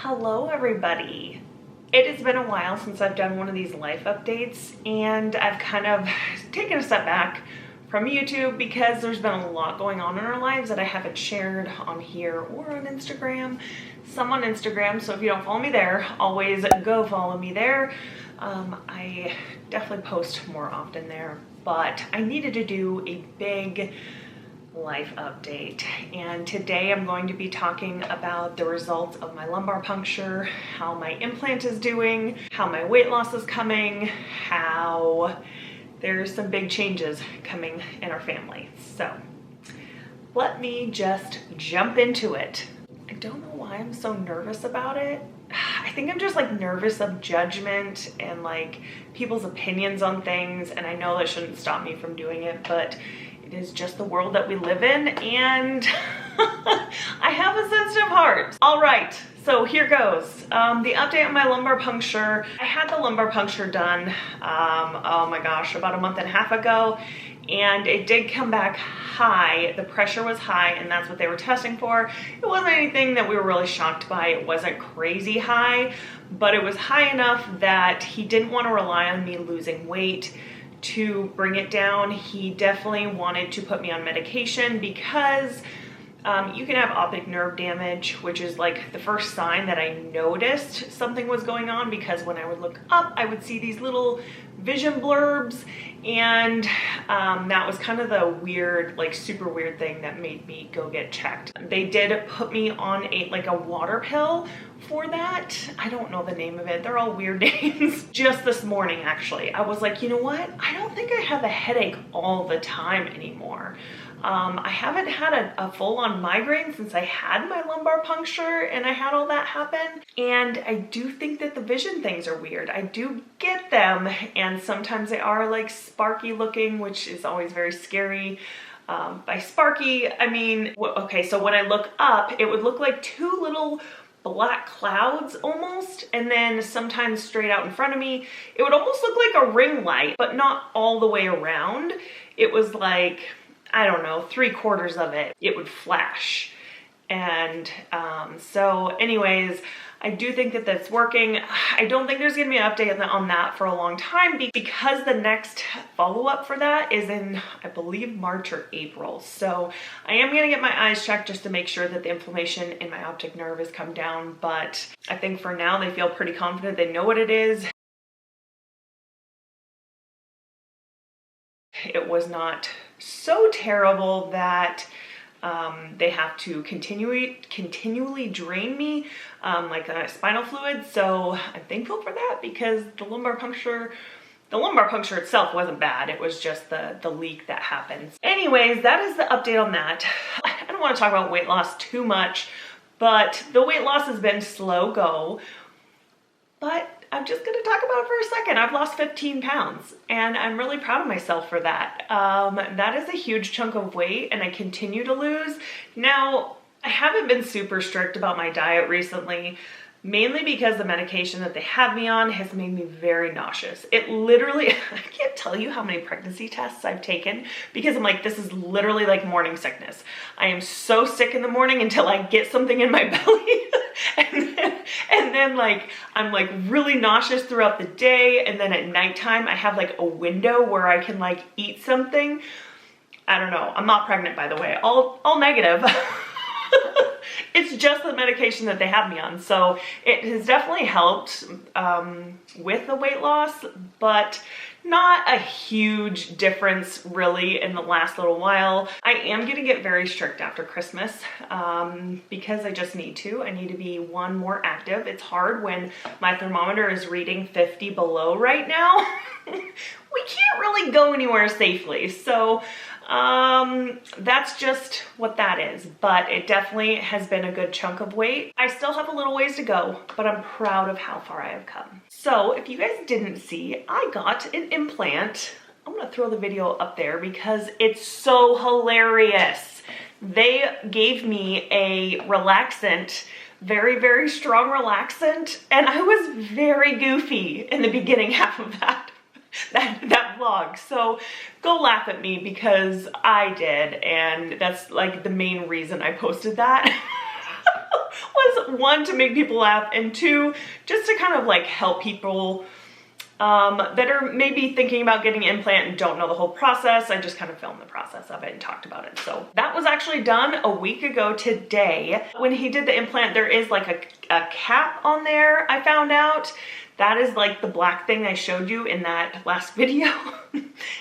Hello everybody. It has been a while since I've done one of these life updates, and I've kind of taken a step back from YouTube because there's been a lot going on in our lives that I haven't shared on here or on Instagram. Some on Instagram, so if you don't follow me there, always go follow me there. I definitely post more often there, but I needed to do a big life update, and today I'm going to be talking about the results of my lumbar puncture, how my implant is doing, how my weight loss is coming, how there's some big changes coming in our family. So let me just jump into it. I don't know why I'm so nervous about it. I think I'm just like nervous of judgment and like people's opinions on things, and I know that shouldn't stop me from doing it, but it is just the world that we live in, and I have a sensitive heart. All right, so here goes. The update on my lumbar puncture. I had the lumbar puncture done, oh my gosh, about a month and a half ago, and it did come back high. The pressure was high, and that's what they were testing for. It wasn't anything that we were really shocked by. It wasn't crazy high, but it was high enough that he didn't want to rely on me losing weight to bring it down. He definitely wanted to put me on medication because you can have optic nerve damage, which is like the first sign that I noticed something was going on, because when I would look up, I would see these little vision blurbs, and that was kind of the weird, like super weird thing that made me go get checked. They did put me on a water pill for that. I don't know the name of it. They're all weird names. Just this morning, actually, I was like, you know what? I don't think I have a headache all the time anymore. I haven't had a full-on migraine since I had my lumbar puncture and I had all that happen. And I do think that the vision things are weird. I do get them, and sometimes they are like sparky looking, which is always very scary. By sparky, I mean, okay, so when I look up, it would look like two little black clouds almost, and then sometimes straight out in front of me, it would almost look like a ring light, but not all the way around. It was like, I don't know, 3/4 of it, it would flash. And so anyways, I do think that that's working. I don't think there's gonna be an update on that for a long time, because the next follow-up for that is in, I believe, March or April. So I am gonna get my eyes checked just to make sure that the inflammation in my optic nerve has come down. But I think for now they feel pretty confident. They know what it is. It was not so terrible that they have to continually drain me like spinal fluid. So I'm thankful for that, because the lumbar puncture itself wasn't bad. It was just the leak that happens. Anyways, that is the update on that. I don't want to talk about weight loss too much, but the weight loss has been slow go, but I'm just gonna talk about it for a second. I've lost 15 pounds, and I'm really proud of myself for that. That is a huge chunk of weight, and I continue to lose. Now, I haven't been super strict about my diet recently, mainly because the medication that they have me on has made me very nauseous. It literally, I can't tell you how many pregnancy tests I've taken, because I'm like, this is literally like morning sickness. I am so sick in the morning until I get something in my belly. and then like, I'm like really nauseous throughout the day. And then at nighttime, I have like a window where I can like eat something. I don't know. I'm not pregnant, by the way, all negative. It's just the medication that they have me on. So it has definitely helped with the weight loss, but not a huge difference really in the last little while. I am gonna get very strict after Christmas because I just need to. I need to be more active. It's hard when my thermometer is reading 50 below right now. We can't really go anywhere safely. So that's just what that is, but it definitely has been a good chunk of weight. I still have a little ways to go, but I'm proud of how far I have come. So if you guys didn't see, I got an implant. I'm gonna throw the video up there because it's so hilarious. They gave me a relaxant, very, very strong relaxant, and I was very goofy in the beginning half of that vlog. So go laugh at me because I did, and that's like the main reason I posted that. was one, to make people laugh, and two, just to kind of like help people that are maybe thinking about getting an implant and don't know the whole process. I just kind of filmed the process of it and talked about it. So that was actually done a week ago today. When he did the implant, there is like a cap on there, I found out. That is like the black thing I showed you in that last video.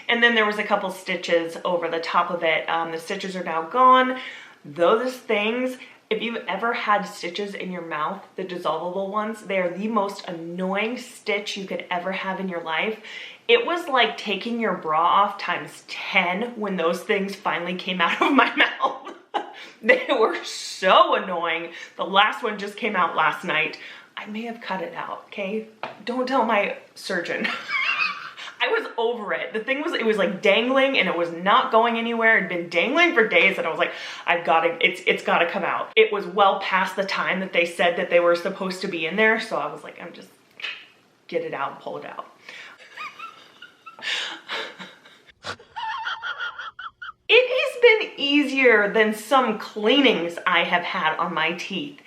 And then there was a couple stitches over the top of it. The stitches are now gone. Those things, if you've ever had stitches in your mouth, the dissolvable ones, they are the most annoying stitch you could ever have in your life. It was like taking your bra off times 10 when those things finally came out of my mouth. They were so annoying. The last one just came out last night. I may have cut it out, okay? Don't tell my surgeon. I was over it. The thing was, it was like dangling and it was not going anywhere. It had been dangling for days and I was like, it's gotta come out. It was well past the time that they said that they were supposed to be in there. So I was like, I'm just, get it out and pull it out. It has been easier than some cleanings I have had on my teeth.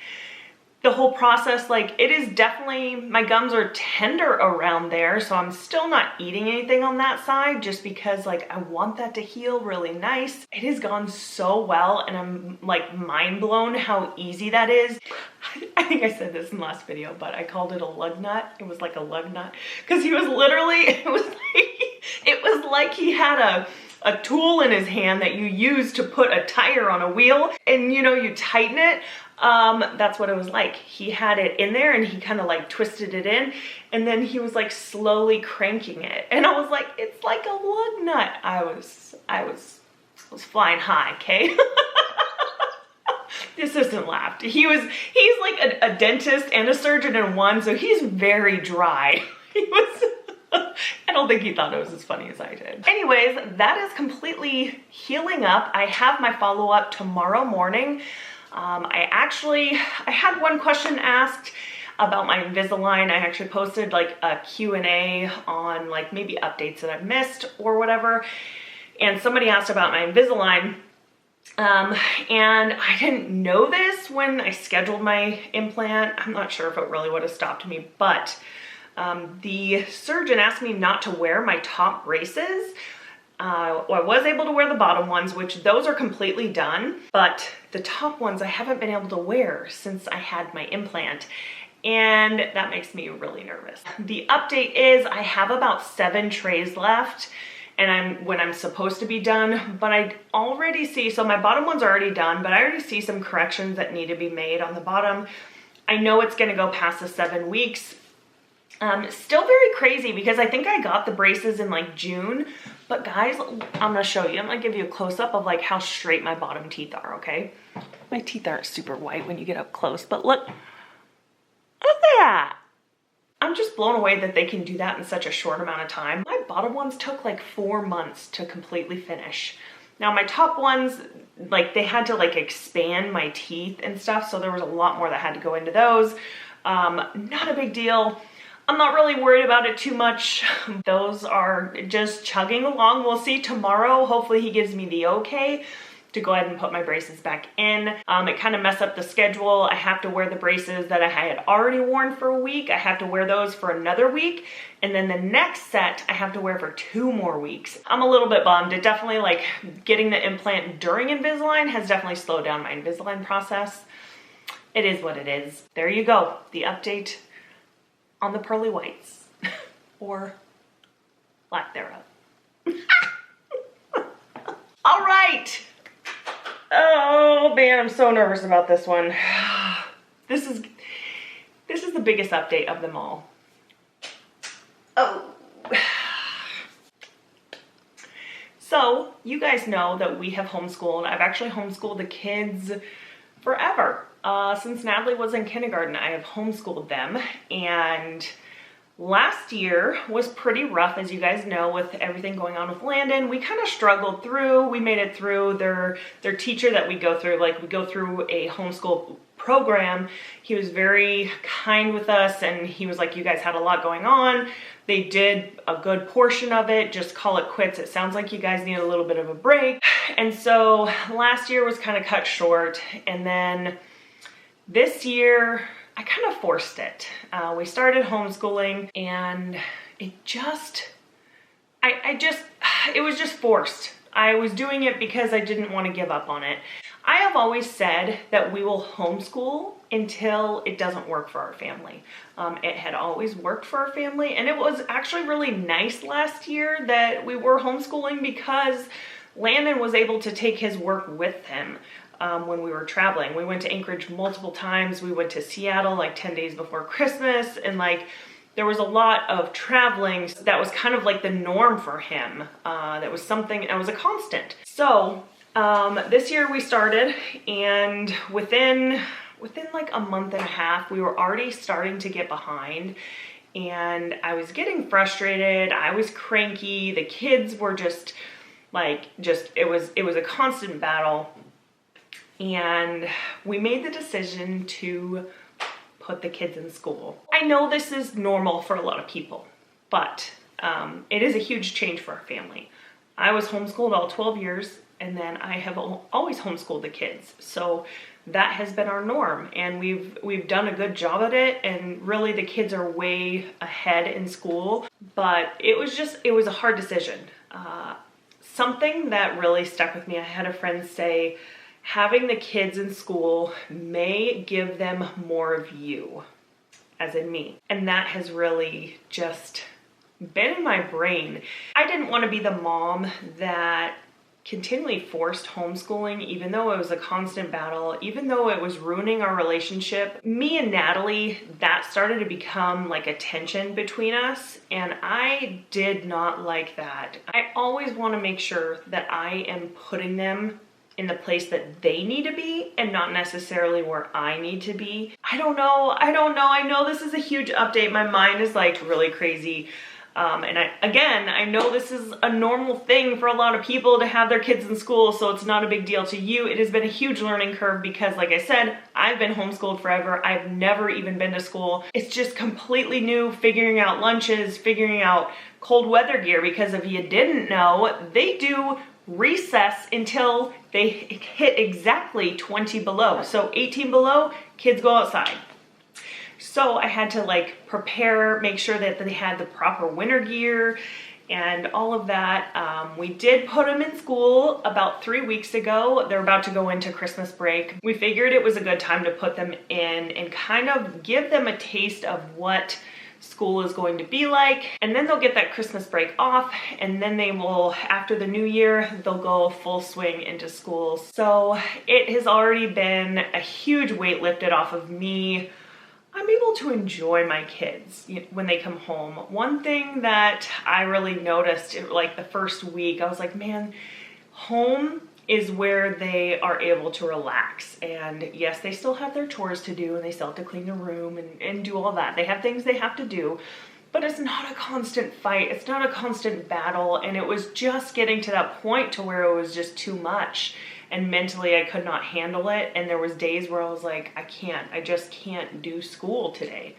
The whole process, like, it is definitely, my gums are tender around there, so I'm still not eating anything on that side just because, like, I want that to heal really nice. It has gone so well, and I'm, like, mind blown how easy that is. I think I said this in the last video, but I called it a lug nut. It was like a lug nut, because he was literally, it was like he had a tool in his hand that you use to put a tire on a wheel, and, you know, you tighten it. That's what it was like. He had it in there and he kind of like twisted it in, and then he was like slowly cranking it. And I was like, it's like a lug nut. I was flying high, okay? The assistant laughed. He's like a dentist and a surgeon in one, so he's very dry. I don't think he thought it was as funny as I did. Anyways, that is completely healing up. I have my follow-up tomorrow morning. I had one question asked about my Invisalign. I actually posted like a Q&A on like maybe updates that I've missed or whatever. And somebody asked about my Invisalign. And I didn't know this when I scheduled my implant. I'm not sure if it really would have stopped me, but the surgeon asked me not to wear my top braces. I was able to wear the bottom ones, which those are completely done, but the top ones I haven't been able to wear since I had my implant, and that makes me really nervous. The update is I have about 7 trays left, and when I'm supposed to be done, but I already see, so my bottom ones are already done, but I already see some corrections that need to be made on the bottom. I know it's gonna go past the 7 weeks. Still very crazy because I think I got the braces in like June, but guys, I'm gonna show you. I'm gonna give you a close-up of like how straight my bottom teeth are, okay? My teeth aren't super white when you get up close, but look at that. I'm just blown away that they can do that in such a short amount of time. My bottom ones took like 4 months to completely finish. Now my top ones, like they had to like expand my teeth and stuff, so there was a lot more that had to go into those. Not a big deal. I'm not really worried about it too much. Those are just chugging along. We'll see tomorrow. Hopefully he gives me the okay to go ahead and put my braces back in. It kind of messed up the schedule. I have to wear the braces that I had already worn for a week. I have to wear those for another week. And then the next set I have to wear for 2 more weeks. I'm a little bit bummed. It definitely, like, getting the implant during Invisalign has definitely slowed down my Invisalign process. It is what it is. There you go. The update on the pearly whites, or lack thereof. All right. Oh man, I'm so nervous about this one. This is the biggest update of them all. Oh. So you guys know that we have homeschooled. I've actually homeschooled the kids forever. Since Natalie was in kindergarten, I have homeschooled them, and last year was pretty rough, as you guys know, with everything going on with Landon. We kind of struggled through. We made it through. Their teacher that we go through, like we go through a homeschool program. He was very kind with us, and he was like, you guys had a lot going on. They did a good portion of it. Just call it quits. It sounds like you guys need a little bit of a break. And so last year was kind of cut short, and then This year, I kind of forced it. We started homeschooling and it was just forced. I was doing it because I didn't want to give up on it. I have always said that we will homeschool until it doesn't work for our family. It had always worked for our family, and it was actually really nice last year that we were homeschooling because Landon was able to take his work with him when we were traveling. We went to Anchorage multiple times. We went to Seattle like 10 days before Christmas, and like there was a lot of traveling that was kind of like the norm for him. That was something, that was a constant. So this year we started, and within like a month and a half, we were already starting to get behind, and I was getting frustrated. I was cranky. The kids were just it was a constant battle. And we made the decision to put the kids in school. I know this is normal for a lot of people, but it is a huge change for our family. I was homeschooled all 12 years, and then I have always homeschooled the kids. So that has been our norm, and we've done a good job at it, and really the kids are way ahead in school. But it was a hard decision. Something that really stuck with me, I had a friend say, having the kids in school may give them more of you, as in me. And that has really just been in my brain. I didn't want to be the mom that continually forced homeschooling, even though it was a constant battle, even though it was ruining our relationship. Me and Natalie, that started to become like a tension between us, and I did not like that. I always want to make sure that I am putting them in the place that they need to be and not necessarily where I need to be. I don't know. I know this is a huge update. My mind is like really crazy. And I know this is a normal thing for a lot of people to have their kids in school, so it's not a big deal to you. It has been a huge learning curve because, like I said, I've been homeschooled forever. I've never even been to school. It's just completely new, figuring out lunches, figuring out cold weather gear, because if you didn't know, they do recess until they hit exactly 20 below. So 18 below, kids go outside. So I had to like prepare, make sure that they had the proper winter gear and all of that. We did put them in school about 3 weeks ago. They're about to go into Christmas break. We figured it was a good time to put them in and kind of give them a taste of what school is going to be like, and then they'll get that Christmas break off, and then they will, after the new year, they'll go full swing into school. So it has already been a huge weight lifted off of me. I'm able to enjoy my kids when they come home. One thing that I really noticed, like the first week, I was like, man, home is where they are able to relax. And yes, they still have their chores to do, and they still have to clean the room and do all that. They have things they have to do, but it's not a constant fight. It's not a constant battle. And it was just getting to that point to where it was just too much. And mentally I could not handle it. And there was days where I was like, I just can't do school today.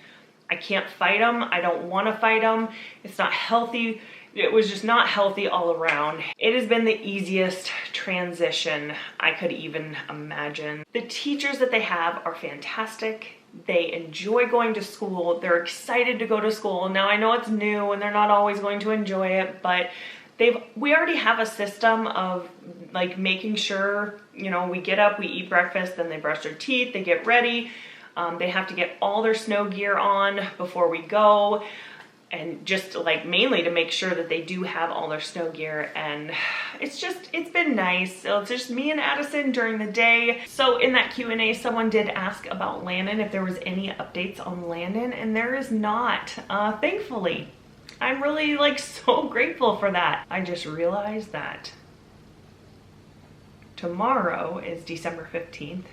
I can't fight them. I don't want to fight them. It's not healthy. It was just not healthy all around. It has been the easiest transition I could even imagine. The teachers that they have are fantastic. They enjoy going to school. They're excited to go to school. Now I know it's new and they're not always going to enjoy it, but we already have a system of like making sure, we get up, we eat breakfast, then they brush their teeth, they get ready. They have to get all their snow gear on before we go. And just like mainly to make sure that they do have all their snow gear. And it's been nice. So it's just me and Addison during the day. So in that Q&A, someone did ask about Landon, if there was any updates on Landon, and there is not, thankfully. I'm really like so grateful for that. I just realized that tomorrow is December 15th,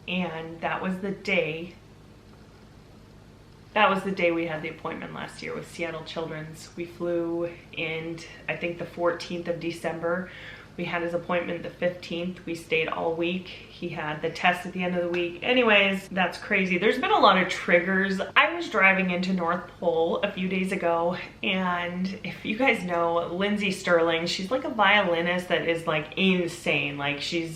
and that was the day we had the appointment last year with Seattle Children's. We flew in, I think, the 14th of December. We had his appointment the 15th. We stayed all week. He had the test at the end of the week. Anyways, that's crazy. There's been a lot of triggers. I was driving into North Pole a few days ago, and if you guys know Lindsay Sterling, she's like a violinist that is like insane. Like she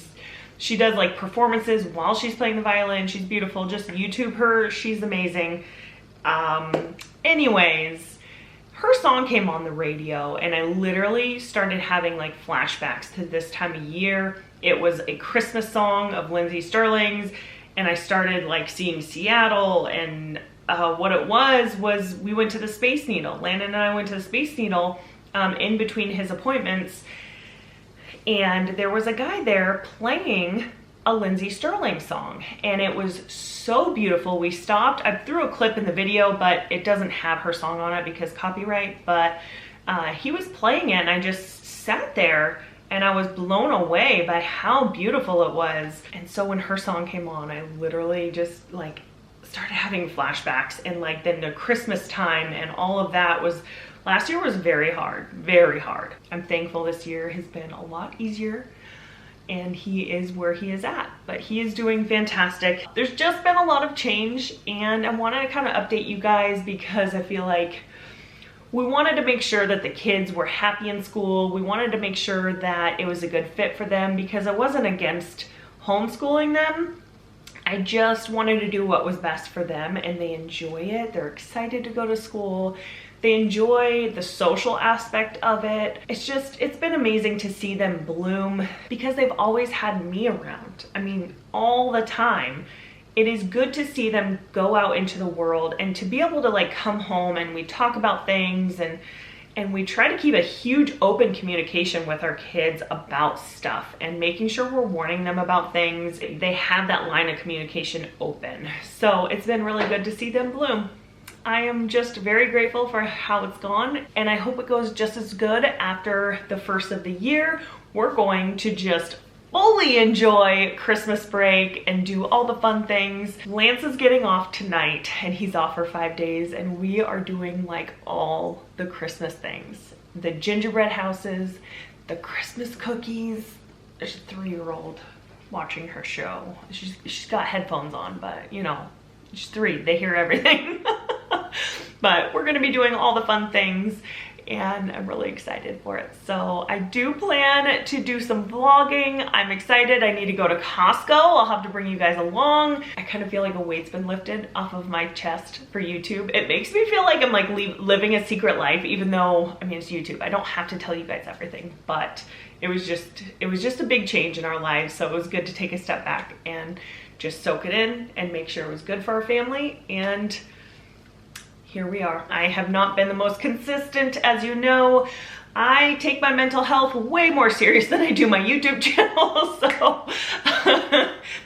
She does like performances while she's playing the violin. She's beautiful. Just YouTube her. She's amazing. Anyways, her song came on the radio and I literally started having like flashbacks to this time of year. It was a Christmas song of Lindsey Sterling's, and I started like seeing Seattle, and what it was we went to the Space Needle. Landon and I went to the Space Needle in between his appointments, and there was a guy there playing a Lindsey Sterling song, and it was so beautiful. We stopped. I threw a clip in the video, but it doesn't have her song on it because copyright, but he was playing it, and I just sat there and I was blown away by how beautiful it was. And so when her song came on, I literally just like started having flashbacks, and like then the Christmas time and all of that was, last year was very hard, very hard. I'm thankful this year has been a lot easier, and he is where he is at, but he is doing fantastic. There's just been a lot of change, and I wanted to kind of update you guys because I feel like we wanted to make sure that the kids were happy in school. We wanted to make sure that it was a good fit for them, because I wasn't against homeschooling them. I just wanted to do what was best for them, and they enjoy it. They're excited to go to school. They enjoy the social aspect of it. It's been amazing to see them bloom because they've always had me around. I mean, all the time. It is good to see them go out into the world and to be able to like come home and we talk about things, and we try to keep a huge open communication with our kids about stuff and making sure we're warning them about things. They have that line of communication open. So it's been really good to see them bloom. I am just very grateful for how it's gone, and I hope it goes just as good after the first of the year. We're going to just fully enjoy Christmas break and do all the fun things. Lance is getting off tonight, and he's off for 5 days, and we are doing like all the Christmas things. The gingerbread houses, the Christmas cookies. There's a 3-year-old watching her show. She's got headphones on, but you know, she's 3, they hear everything. But we're gonna be doing all the fun things, and I'm really excited for it. So I do plan to do some vlogging. I'm excited. I need to go to Costco. I'll have to bring you guys along. I kind of feel like a weight's been lifted off of my chest for YouTube. It makes me feel like I'm like living a secret life, even though, I mean, it's YouTube. I don't have to tell you guys everything, but it was just a big change in our lives. So it was good to take a step back and just soak it in and make sure it was good for our family. And here we are. I have not been the most consistent, as you know. I take my mental health way more serious than I do my YouTube channel, so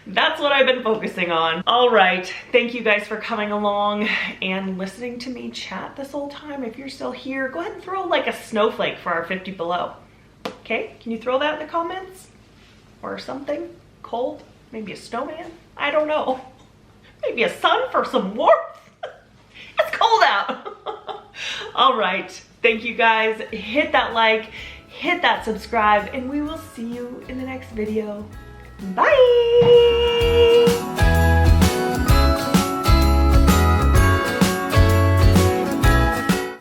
that's what I've been focusing on. All right, thank you guys for coming along and listening to me chat this whole time. If you're still here, go ahead and throw like a snowflake for our 50 below. Okay, can you throw that in the comments? Or something cold? Maybe a snowman? I don't know. Maybe a sun for some warmth? It's cold out. All right. Thank you guys. Hit that like, hit that subscribe, and we will see you in the next video. Bye.